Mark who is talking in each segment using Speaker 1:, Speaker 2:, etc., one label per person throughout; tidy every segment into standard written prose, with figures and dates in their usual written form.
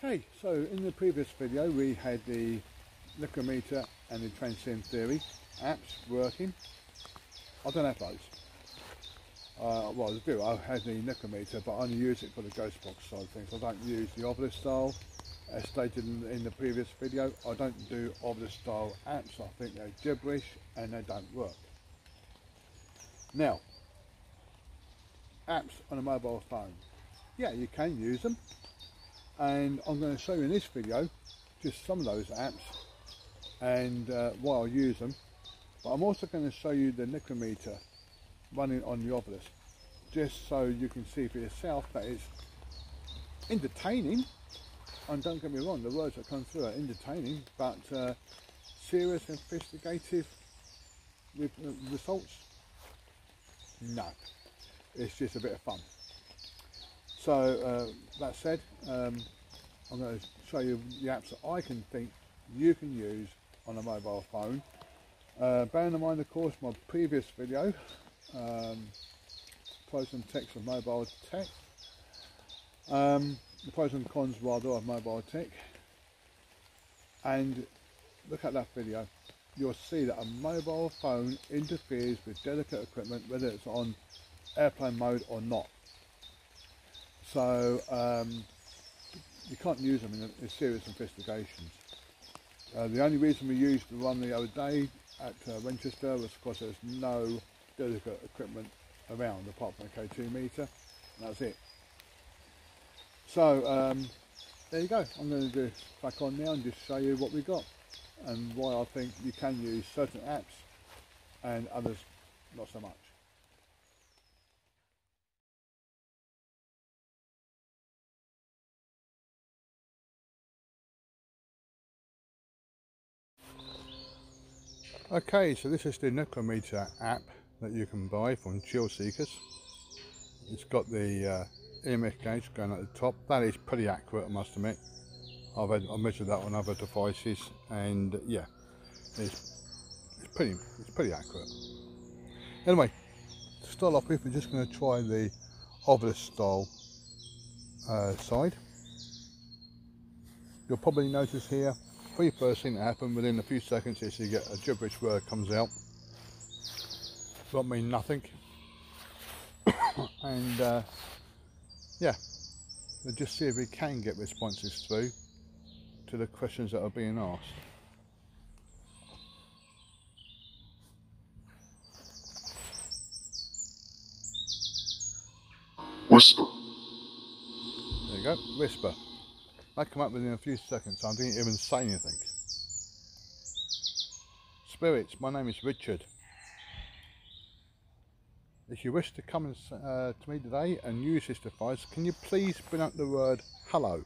Speaker 1: Okay, so in the previous video we had the Necrometer and the Transcend Theory apps working. I don't have those. Well, I do. I have the Necrometer, but I only use it for the ghost box side of things. I don't use the Obelisk style. As stated in the previous video, I don't do Obelisk style apps. I think they're gibberish and they don't work. Now, apps on a mobile phone. Yeah, you can use them. And I'm going to show you in this video just some of those apps and why I use them. But I'm also going to show you the Necrometer running on the Obelisk, just so you can see for yourself that it's entertaining. And don't get me wrong, the words that come through are entertaining, but serious, investigative with results? No, it's just a bit of fun. So that said, I'm going to show you the apps that I can think you can use on a mobile phone. Bearing in mind, of course, my previous video, pros and cons of mobile tech, the pros and cons rather of mobile tech, and look at that video. You'll see that a mobile phone interferes with delicate equipment, whether it's on airplane mode or not. So you can't use them in serious investigations. The only reason we used the one the other day at Winchester was because there's no delicate equipment around apart from a K2 meter, and that's it. So there you go. I'm going to do back on now and just show you what we got and why I think you can use certain apps and others not so much. Okay, so this is the Necrometer app that you can buy from Chill Seekers. It's got the EMF gauge going at the top. That is pretty accurate, I must admit. I've measured that on other devices, and yeah, it's pretty accurate. Anyway, to start off with, we're just going to try the Obelisk style side. You'll probably notice here, the first thing that happened within a few seconds is you get a gibberish word comes out. Won't mean nothing. And yeah, we'll just see if we can get responses through to the questions that are being asked.
Speaker 2: Whisper.
Speaker 1: There you go, whisper. That come up within a few seconds, so I didn't even say anything. Spirits, my name is Richard. If you wish to come to me today and use this device, can you please bring up the word hello?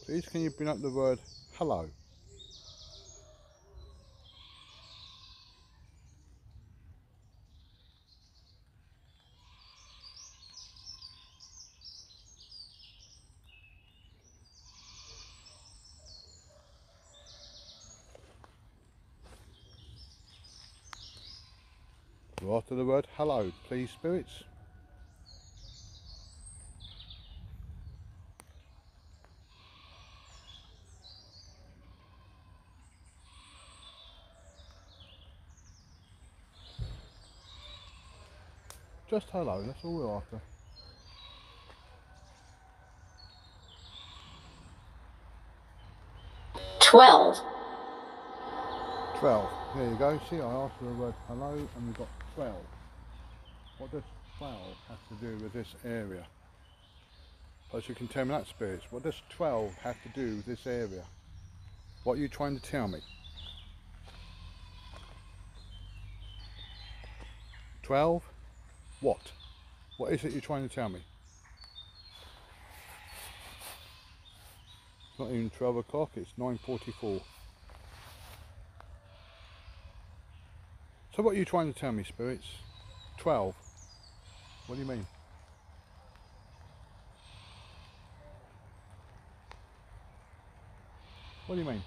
Speaker 1: Please can you bring up the word hello? So after the word hello, please spirits. Just hello, that's all we're after.
Speaker 2: $12.
Speaker 1: 12. There you go. See, I asked for the word hello and we've got 12. What does 12 have to do with this area? As you can tell me that, spirits. What does 12 have to do with this area? What are you trying to tell me? 12? What? What is it you're trying to tell me? It's not even 12 o'clock, it's 9:44. So what are you trying to tell me, spirits? 12. What do you mean? What do you mean?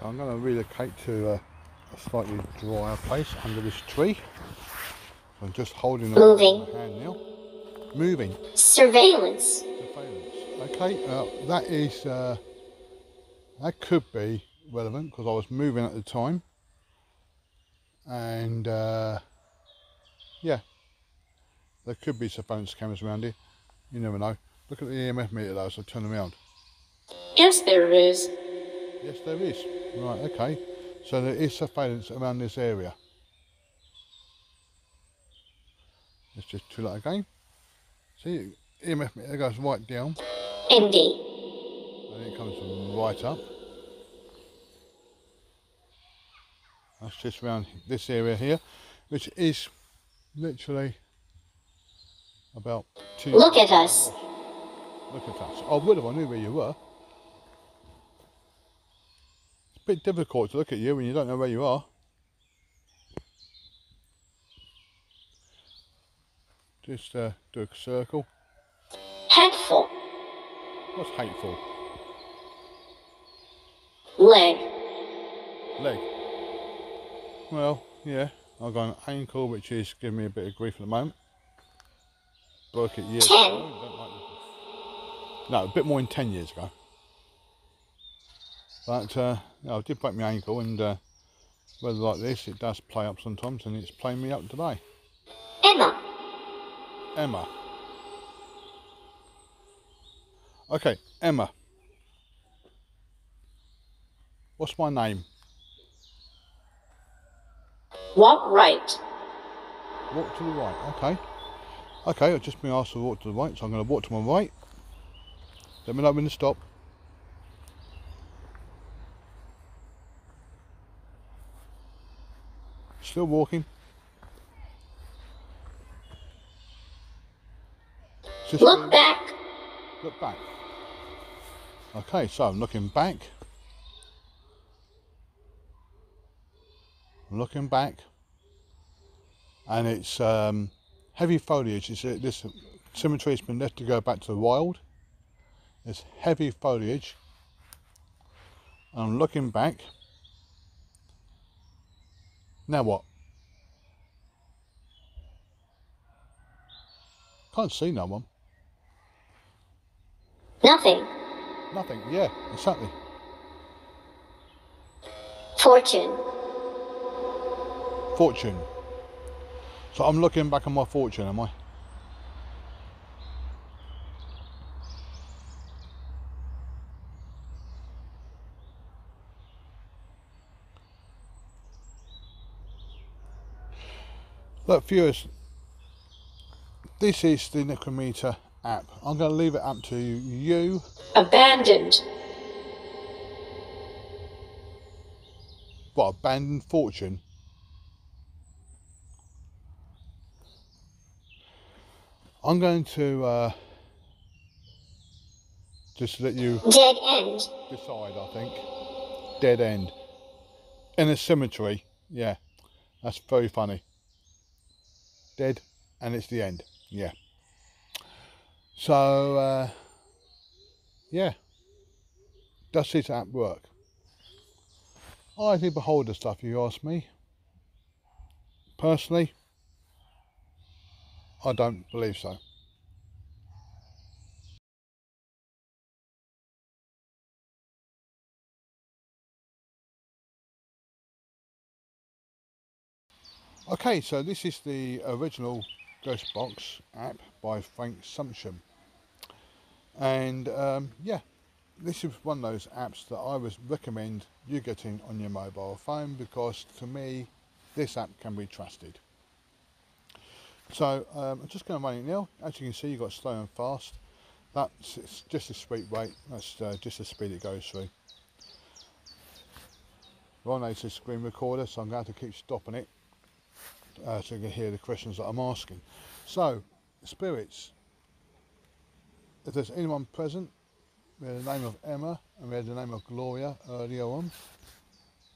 Speaker 1: I'm going to relocate to a slightly drier place under this tree. I'm just holding it in my hand now. Moving.
Speaker 2: Surveillance.
Speaker 1: Okay, that is that could be relevant because I was moving at the time, and yeah, there could be surveillance cameras around here. You never know. Look at the EMF meter though, so turn around.
Speaker 2: Yes, there is.
Speaker 1: Yes, there is. Right, okay. So there is surveillance around this area. Let's just chill it again. See, EMF meter goes right down.
Speaker 2: MD.
Speaker 1: And it comes right up. That's just around this area here, which is literally about 2.
Speaker 2: Look at us.
Speaker 1: Look at us. I would have, I knew where you were. It's a bit difficult to look at you when you don't know where you are. Just do a circle.
Speaker 2: Hateful.
Speaker 1: What's hateful?
Speaker 2: Leg.
Speaker 1: Leg. Well, yeah, I've got an ankle which is giving me a bit of grief at the moment. Broke it years
Speaker 2: 10.
Speaker 1: ago. No, a bit more than 10 years ago. But I did break my ankle, and weather like this, it does play up sometimes, and it's playing me up today.
Speaker 2: Emma.
Speaker 1: Emma. Okay, Emma. What's my name?
Speaker 2: Walk right.
Speaker 1: Walk to the right, okay. Okay, I've just been asked to walk to the right, so I'm going to walk to my right. Let me know when to stop. Still walking.
Speaker 2: Look back.
Speaker 1: Look back. Okay, so I'm looking back. I'm looking back. And it's heavy foliage. This cemetery has been left to go back to the wild. It's heavy foliage. I'm looking back. Now what? Can't see no one.
Speaker 2: Nothing.
Speaker 1: Nothing, yeah, exactly.
Speaker 2: Fortune.
Speaker 1: Fortune. So I'm looking back on my fortune, am I? Look, viewers, this is the Necrometer app. I'm going to leave it up to you.
Speaker 2: Abandoned.
Speaker 1: What, abandoned fortune? I'm going to just let you
Speaker 2: Dead end.
Speaker 1: decide, I think. Dead end. In a cemetery. Yeah, that's very funny. Dead, and it's the end. Yeah. So, yeah. Does this app work? I think behold the stuff, you ask me. Personally, I don't believe so. Okay, so this is the original Ghostbox app by Frank Sumption. And yeah, this is one of those apps that I would recommend you getting on your mobile phone because to me, this app can be trusted. So I'm just going to run it now. As you can see, you've got slow and fast. That's just a sweet rate. That's just the speed it goes through. Well, it's a screen recorder, so I'm going to keep stopping it so you can hear the questions that I'm asking. So, spirits, if there's anyone present, we had the name of Emma and we had the name of Gloria earlier on.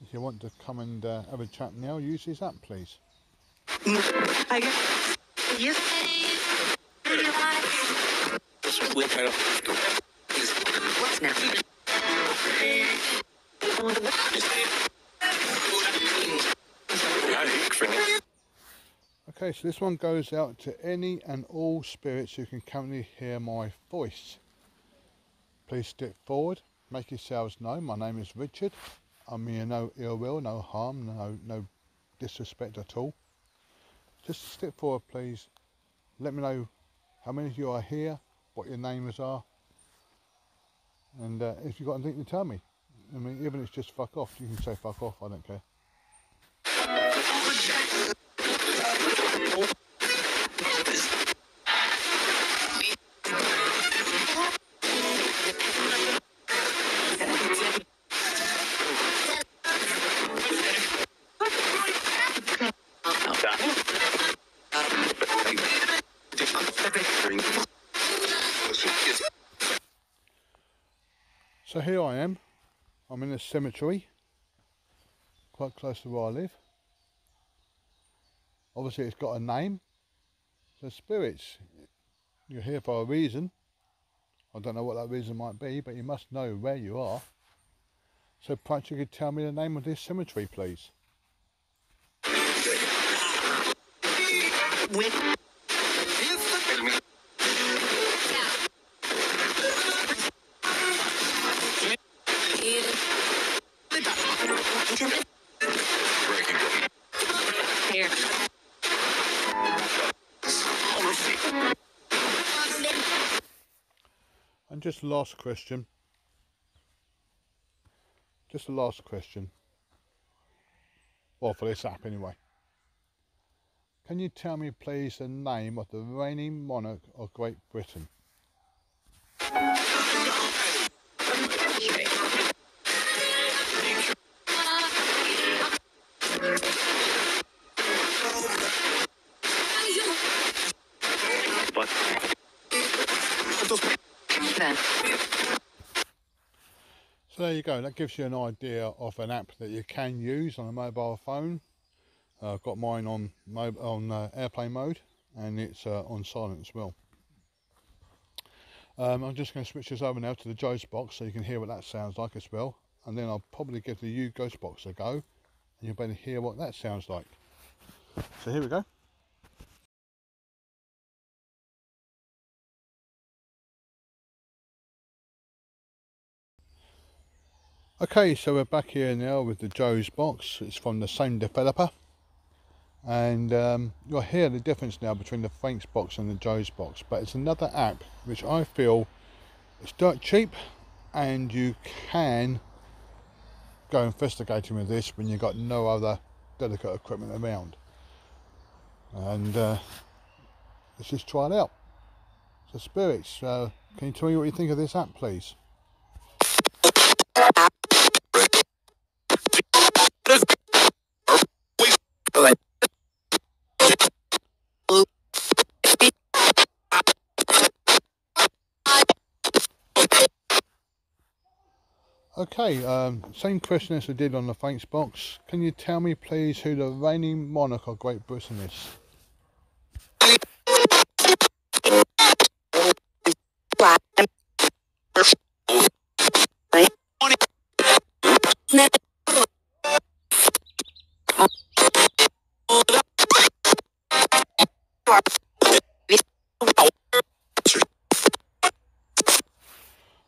Speaker 1: If you want to come and have a chat now, use this app, please. Okay, so this one goes out to any and all spirits who can currently hear my voice. Please step forward, make yourselves known. My name is Richard. I mean no ill will, no harm, no disrespect at all. Just step forward, please. Let me know how many of you are here, what your names are, and if you've got anything to tell me. I mean, even if it's just fuck off, you can say fuck off, I don't care. So here I am. I'm in a cemetery, quite close to where I live. Obviously it's got a name. So spirits, you're here for a reason. I don't know what that reason might be, but you must know where you are. So perhaps you could tell me the name of this cemetery, please. And just the last question. Just the last question. Well, for this app anyway. Can you tell me please the name of the reigning monarch of Great Britain? So there you go, that gives you an idea of an app that you can use on a mobile phone. I've got mine on airplane mode, and it's on silent as well. I'm just going to switch this over now to the Joe's box so you can hear what that sounds like as well, and then I'll probably give the U Ghost box a go and you'll better hear what that sounds like. So here we go. Okay, so we're back here now with the Joe's box. It's from the same developer, and you'll hear the difference now between the Frank's box and the Joe's box, but it's another app which I feel is dirt cheap, and you can go investigating with this when you've got no other delicate equipment around. And let's just try it out. So spirits, can you tell me what you think of this app, please? Okay, same question as I did on the Frank's box. Can you tell me please who the reigning monarch of Great Britain is?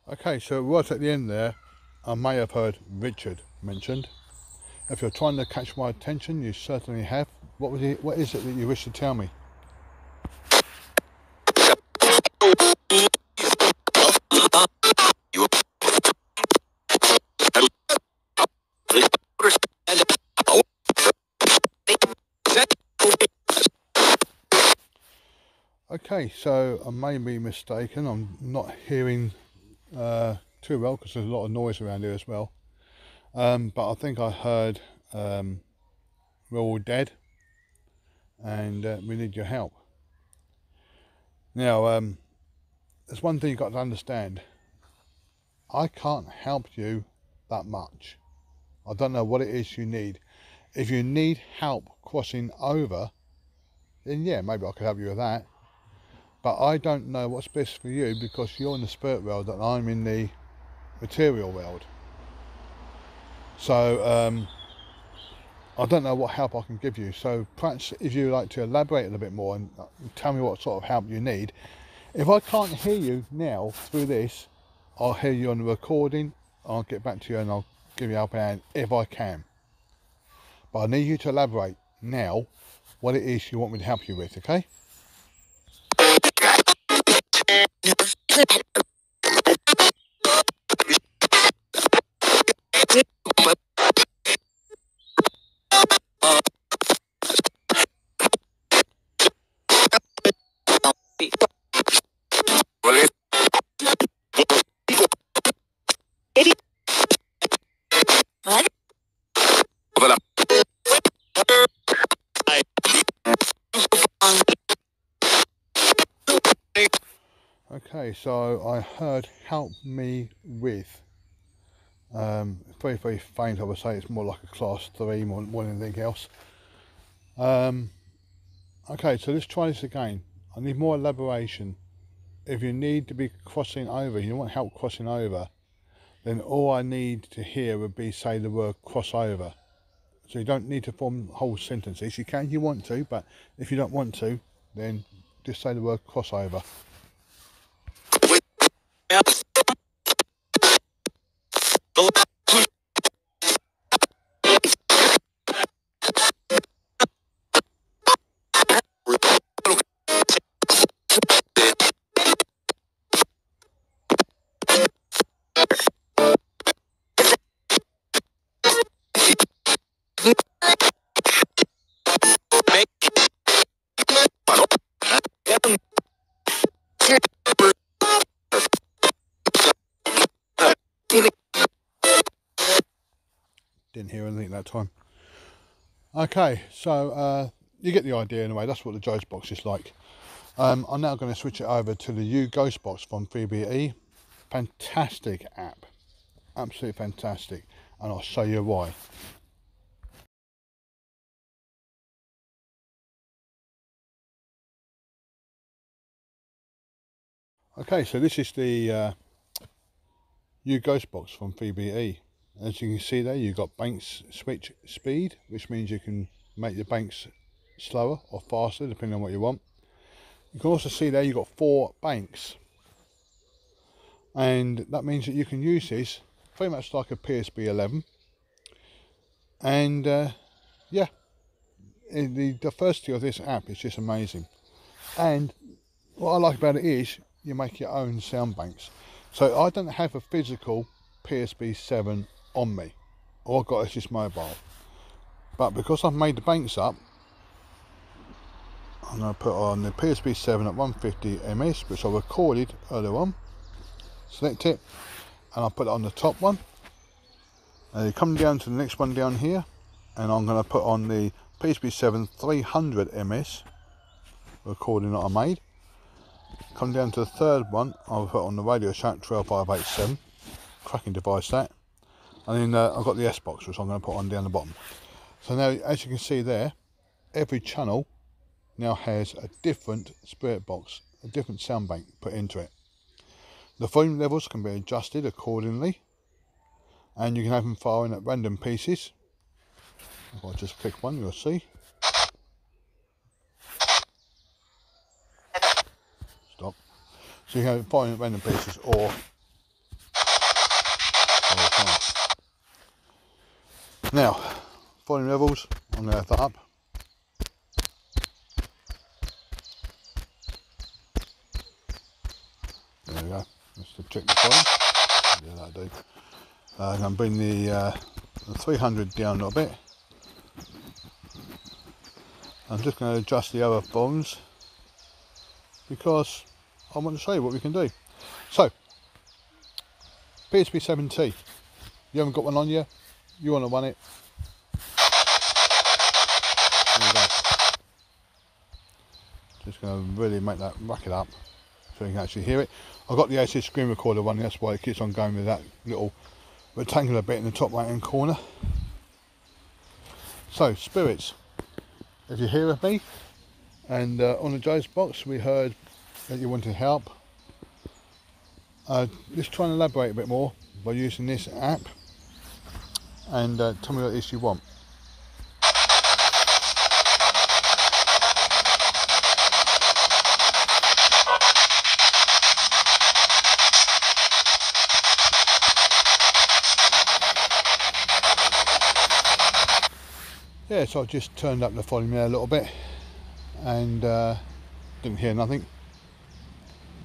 Speaker 1: Okay, so right at the end there, I may have heard Richard mentioned. If you're trying to catch my attention, you certainly have. What is it that you wish to tell me? Okay, so I may be mistaken. I'm not hearing too well because there's a lot of noise around here as well. but I think I heard we're all dead and we need your help. Now, there's one thing you've got to understand. I can't help you that much. I don't know what it is you need. If you need help crossing over, then yeah, maybe I could help you with that. But I don't know what's best for you because you're in the spirit world and I'm in the material world. So I don't know what help I can give you. So perhaps if you'd like to elaborate a little bit more and tell me what sort of help you need. If I can't hear you now through this, I'll hear you on the recording. I'll get back to you and I'll give you a helping hand if I can. But I need you to elaborate now what it is you want me to help you with, okay? Okay, so I heard help me with. Very, very faint, I would say. It's more like a class 3 more than anything else. Okay, so let's try this again. I need more elaboration. If you need to be crossing over, you want help crossing over, then all I need to hear would be say the word crossover. So you don't need to form whole sentences. You can if you want to, but if you don't want to, then just say the word crossover. Didn't hear anything that time. Okay, so you get the idea anyway. That's what the Ghost Box is like. I'm now going to switch it over to the U Ghost Box from 3BE. Fantastic app, absolutely fantastic, and I'll show you why. Okay, so this is the U Ghost Box from 3BE. As you can see there, you've got banks switch speed, which means you can make the banks slower or faster depending on what you want. You can also see there you've got 4 banks, and that means that you can use this pretty much like a PSB 11. And yeah, the diversity of this app is just amazing. And what I like about it is you make your own sound banks. So I don't have a physical PSB 7 on me. All I've got is this mobile. But because I've made the banks up, I'm going to put on the PSB 7 at 150 ms, which I recorded earlier on. Select it, and I'll put it on the top one. And you come down to the next one down here, and I'm going to put on the PSB 7 300 ms recording that I made. Come down to the third one, I'll put on the Radio Shack 12587, cracking device that. And then I've got the S box, which I'm going to put on down the bottom. So now, as you can see there, every channel now has a different spirit box, a different sound bank put into it. The volume levels can be adjusted accordingly, and you can have them firing at random pieces. If I just click one, you'll see. Stop. So you can have it firing at random pieces or now, volume levels, I'm going to have that up. There we go, let's check the volume. Yeah, that'll do. I'm going to bring the 300 down a little bit. I'm just going to adjust the other volumes because I want to show you what we can do. So, PSP 7T, you haven't got one on yet? you want to run it. There you go. Just going to really make that rack it up so you can actually hear it. I've got the AC screen recorder running, that's why it keeps on going with that little rectangular bit in the top right hand corner. So, spirits, if you hear of me, and on the Joe's box we heard that you wanted help, let's try and elaborate a bit more by using this app, and tell me what it is you want. Yeah, so I just turned up the volume there a little bit and didn't hear nothing.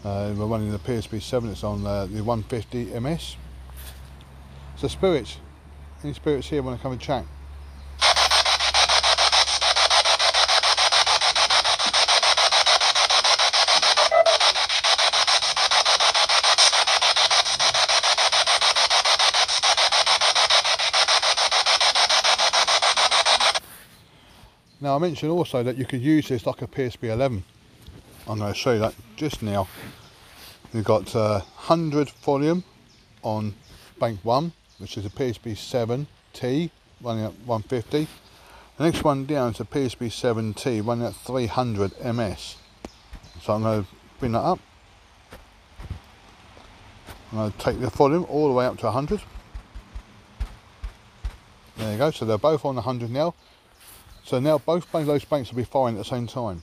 Speaker 1: We're running the PSP 7, it's on the 150 ms. So spirits, any spirits here want to come and chat? Now I mentioned also that you could use this like a PSP 11. I'm going to show you that just now. We've got 100 volume on bank 1, which is a PSP 7T running at 150. The next one down is a PSP 7T running at 300 ms. So I'm going to bring that up. I'm going to take the volume all the way up to 100. There you go, so they're both on 100 now. So now both those banks will be firing at the same time.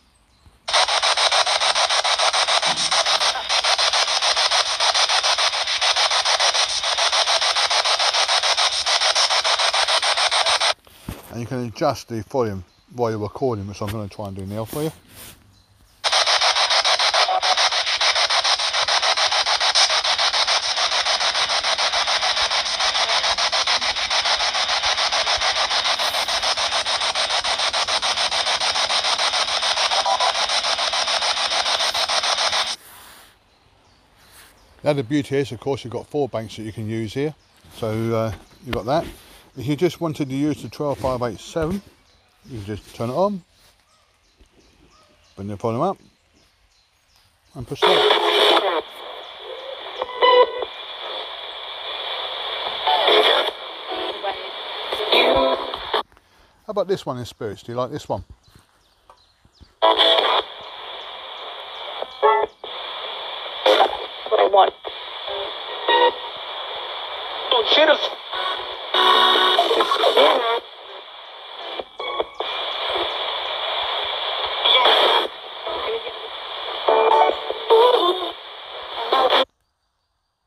Speaker 1: And you can adjust the volume while you're recording, which I'm going to try and do now for you. Now the beauty is, of course, you've got 4 banks that you can use here. So you've got that. If you just wanted to use the 12587, you can just turn it on, bring the volume up, and push start. How about this one in spirits? Do you like this one?
Speaker 2: What I want. Don't shoot us.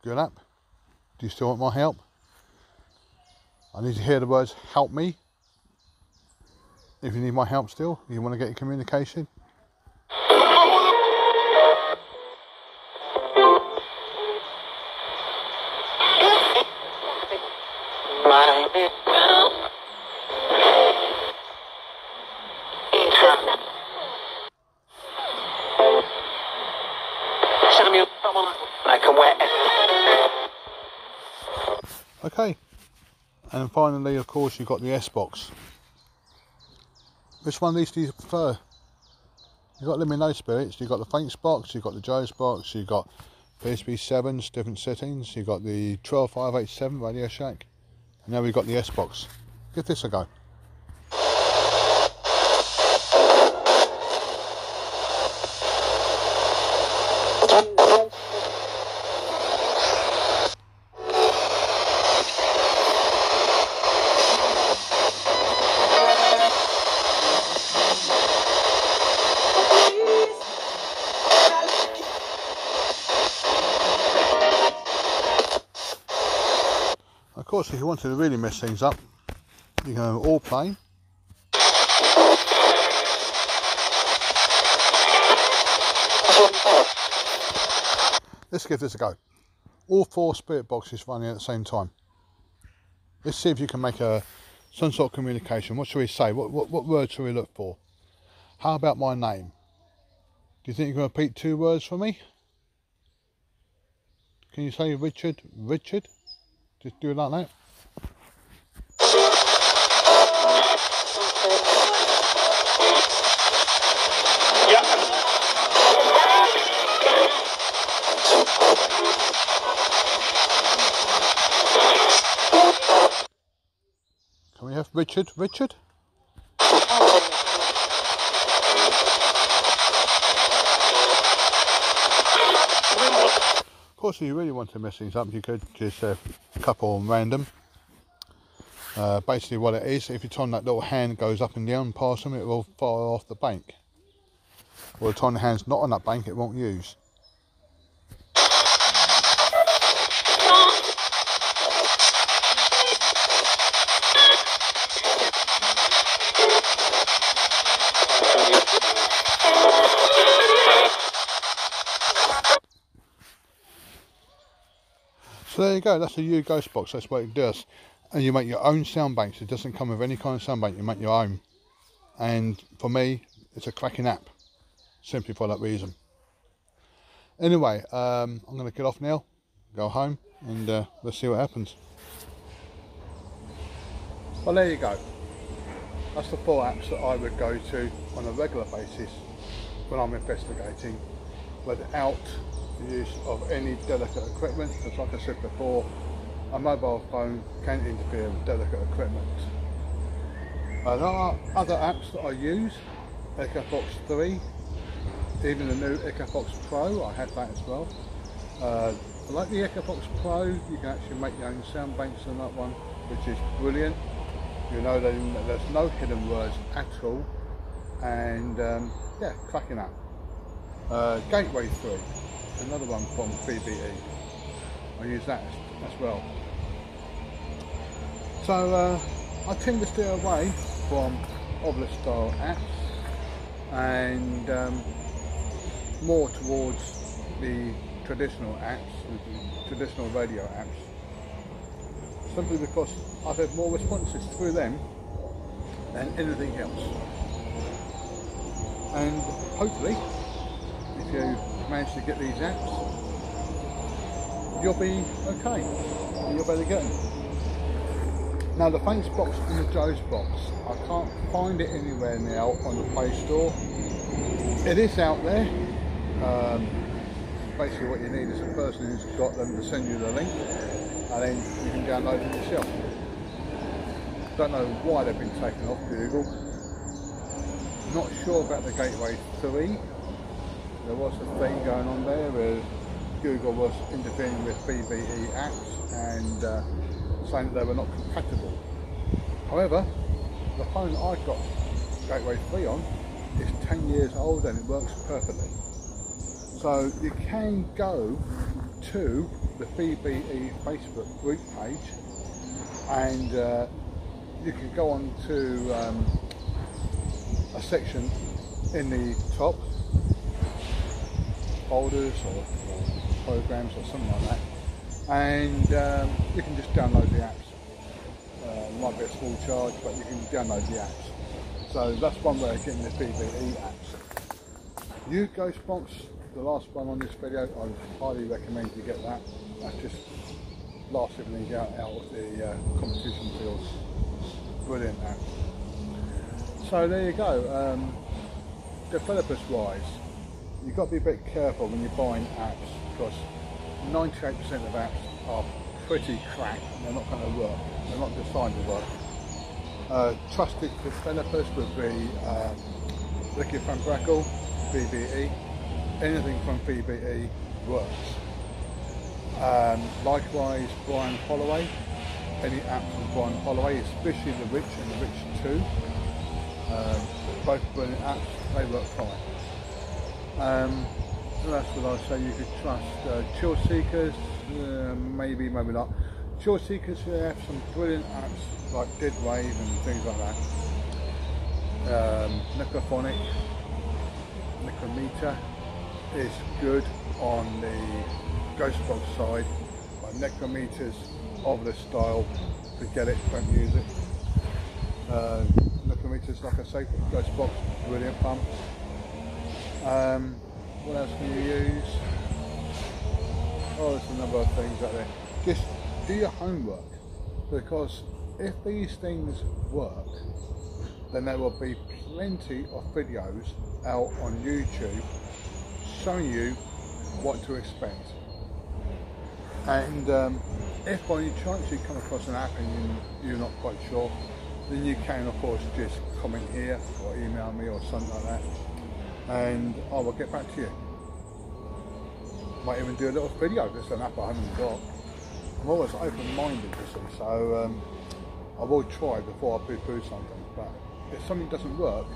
Speaker 1: Good app. Do you still want my help? I need to hear the words "help me." If you need my help still, you want to get in communication. Okay, and finally, of course, you've got the S box. Which one of these do you prefer? You've got Let Me Know Spirits, you've got the Thanks box, you've got the Joe's box, you've got PSP 7s, different settings, you've got the 12587 Radio Shack, and now we've got the S box. Give this a go. Of course, if you wanted to really mess things up, you can go all play. Let's give this a go. All 4 spirit boxes running at the same time. Let's see if you can make some sort of communication. What should we say? What word should we look for? How about my name? Do you think you can repeat 2 words for me? Can you say Richard? Richard? Just do it like that. Richard. Richard? Of course, if you really want to mess things up, you could just couple on random. Basically what it is, if you time that little hand goes up and down past them, it will fire off the bank. Or the time the hand's not on that bank, it won't use. So there you go, that's a U Ghost Box, that's what it does. And you make your own sound banks. It doesn't come with any kind of sound bank, you make your own. And for me, it's a cracking app, simply for that reason. Anyway, I'm going to get off now, go home, and let's see what happens. Well, there you go. That's the 4 apps that I would go to on a regular basis when I'm investigating, without the use of any delicate equipment, because like I said before, a mobile phone can interfere with delicate equipment. There are other apps that I use, EchoFox 3, even the new EchoFox Pro, I have that as well. Like the EchoFox Pro, you can actually make your own sound banks on that one, which is brilliant. You know that there's no hidden words at all, and yeah, cracking up. Gateway 3, another one from BBE. I use that as well. So I tend to steer away from obelisk style apps and more towards the traditional apps, the traditional radio apps, simply because I've had more responses through them than anything else. And hopefully, if you manage to get these apps, you'll be okay, you'll better get them. Now the Thanks box and the Joe's box, I can't find it anywhere now on the Play Store. It is out there. Basically what you need is a person who's got them to send you the link, and then you can download it yourself. Don't know why they've been taken off Google. Not sure about the Gateway 3. There was a thing going on there where Google was interfering with BBE apps and saying that they were not compatible. However, the phone I've got Gateway 3 on is 10 years old and it works perfectly. So you can go to the BBE Facebook group page and you can go on to a section in the top, folders or programs or something like that, and you can just download the apps. It might be a small charge, but you can download the apps. So that's one way of getting the BBE apps. U Ghost Box, the last one on this video, I highly recommend you get that. That's just blast everything out of the competition fields. Brilliant app. So there you go. Developers wise, you've got to be a bit careful when you're buying apps, because 98% of apps are pretty crap and they're not going to work. They're not designed to work. Trusted developers would be Ricky van Brakel, BBE. Anything from BBE works. Likewise, Brian Holloway. Any app from Brian Holloway, especially the Rich and the Rich 2. Both brilliant apps, they work fine. What else would I say you could trust? Chill Seekers, maybe, maybe not. Chill Seekers have some brilliant apps like Dead Wave and things like that. Necrophonic, Necrometer is good on the Ghostbox side, but Necrometer's of this style, forget it, don't use it. Necrometers, like I say, Ghostbox, brilliant fun. What else can you use? Oh, there's a number of things out there. Just do your homework, because if these things work, then there will be plenty of videos out on YouTube showing you what to expect. And if by any chance you come across an app and you're not quite sure, then you can of course just comment here or email me or something like that, and I will get back to you. Might even do a little video, just an app I haven't got. I'm always open-minded, you see, so I will try before I poo-poo something, but if something doesn't work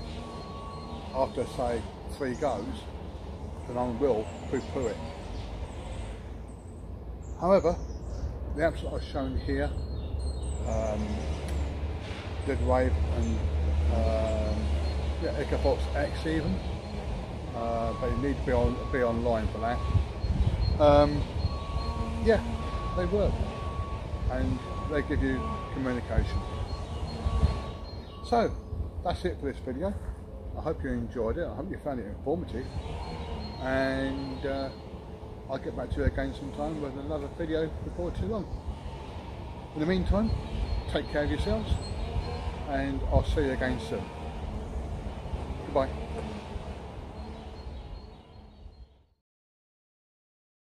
Speaker 1: after say 3 goes, then I will poo-poo it. However, the apps that I've shown here, Dead Wave and Ecofox X even, but you need to be online for that. Yeah, they work and they give you communication. So that's it for this video. I hope you enjoyed it. I hope you found it informative, and I'll get back to you again sometime with another video before too long. In the meantime, take care of yourselves, and I'll see you again soon. Goodbye.